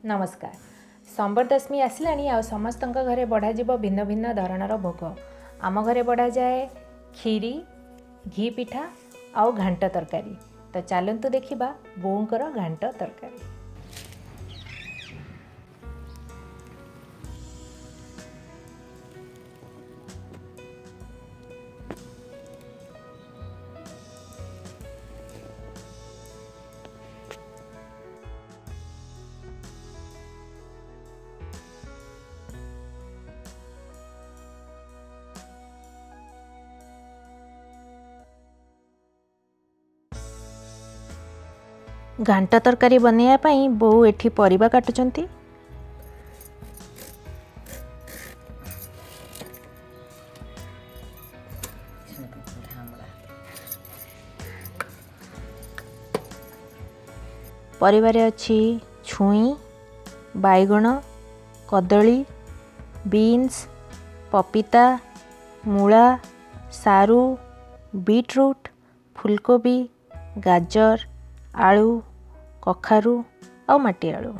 नमस्कार। संबर दशमी आसलानी आ समस्तଙ୍କ घरे बढ़ा जीव भिन्न भिन्न धरणर भोग। आम घरे बढ़ा जाए खीरी, घी पिठा आउ घांट तरकारी। तो चलतु देखा बोऊंकर घांट तरकारी। घांट तरकारी बनैया बोऊ एठी परिबा काटुचंती। परिबारे अछि छुई, बाइगण, कदली, बीन्स, पपीता, मूला, सारू, बीटरूट, फूलकोबी, गाजर, आलू, कखारू और माटी आलू।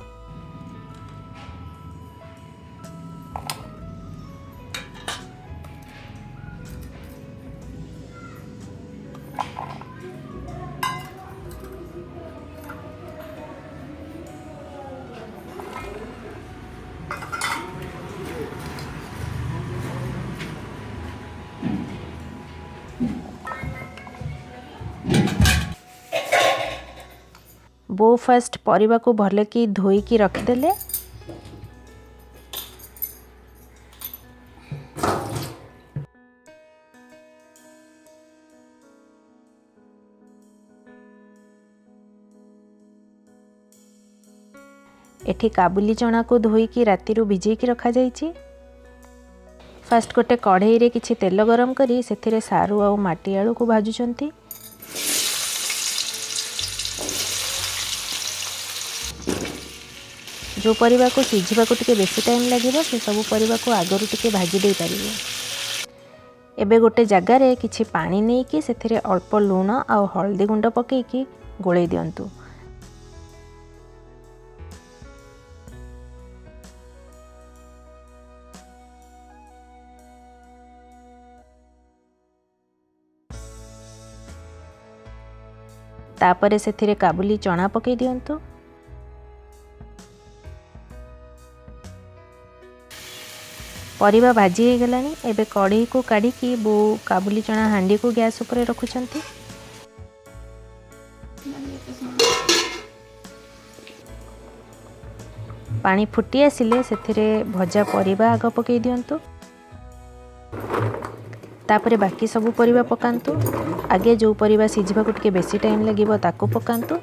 बो फास्ट परिबा को भले कि धोईकी रखिदेले। एठी काबुली चना को धोईकी रातिरु भिजेकी रखा जाइछि। फास्ट गोटे कढ़ई रे किछि तेल गरम करी सेथिरे सारू आ माटी आलू को भाजुचंती। जो परिबा को सिझिबा को टिके बेसी टाइम लागिबो से सब परिबा को आगरु टिके भाजी दे पारिबो। एबे गोटे जगार रे किछि पानी नेकी सेथिरे अल्प लूण आ हल्दी गुंड पकेकी गोळेई दियंतु। तापरे सेथिरे काबुली चना पकेई दियंतु। परिबा भाजी हो गलानी। एबे कढ़ई को काढ़ी की बो काबुली चना हांडी को गैस ऊपर रखुचंती। पानी फुटी आसिले सेथिरे भजा परिबा आग पकेई दियंतु। तापरे बाकी सब परिबा पकांतु। आगे जो परिबा सिझिबा को टिके बेसी टाइम लागिबो ताको पकांतु।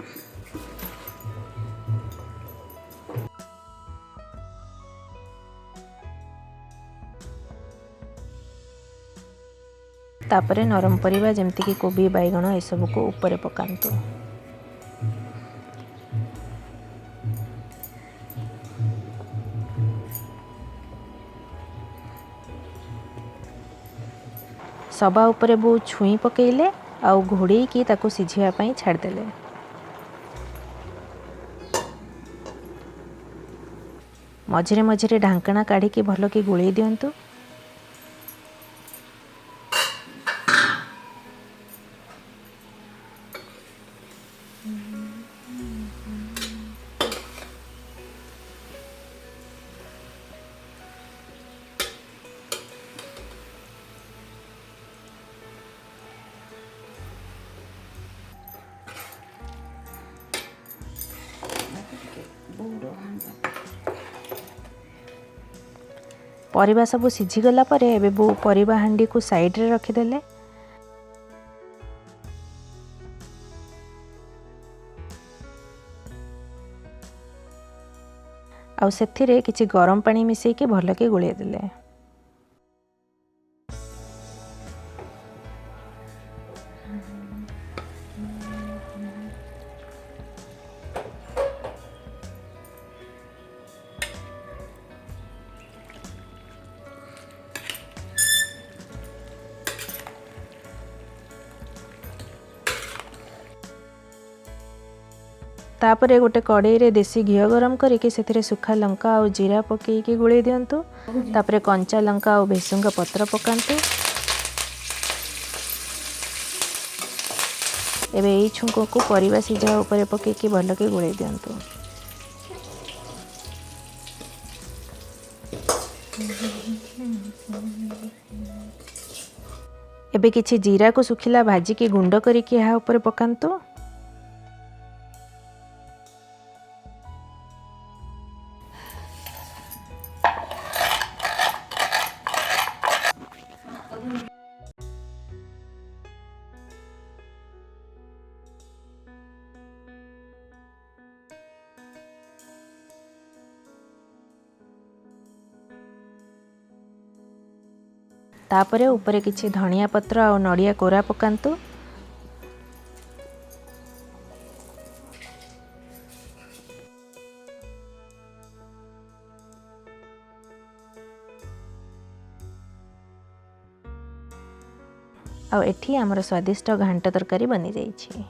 तापरे नरम परिबा जेमति कि कोबी, बाइगण ए सब को ऊपर पकांतु। सबा ऊपर बो छुई पकेइले आउ घोड़े की ताको सिझिया पई छाड़ देले। मझिरे मझिरे ढांकणा काढ़ी की भलो की गुळेई दियंतु। परिबा सब सिझी गला परे एबे बो परिबा हांडी को साइड रे रखिदेले। आउ सेथिरे किछि गरम पानी मिसेई के भलो के गुळेई देले। तापर गोटे कड़ाई रे देसी घी गरम करके से सुखा लंका और जीरा पकईकी गोले दिंतु। तापर कंचा लंका और भेसुंगा पत्र पकातु। एबे यही छुंक को परिवा सिझा उपर पकईकी भल के गोले दिंतु। एबे किछि जीरा को सुखिला भाजी की गुंड करके यहाँ ऊपर पकातु। तापरे ऊपर किछि धनिया पत्र और नड़िया कोरा पकातु। आ एठी हमर स्वादिष्ट घांट तरकारी बनी जाइछि।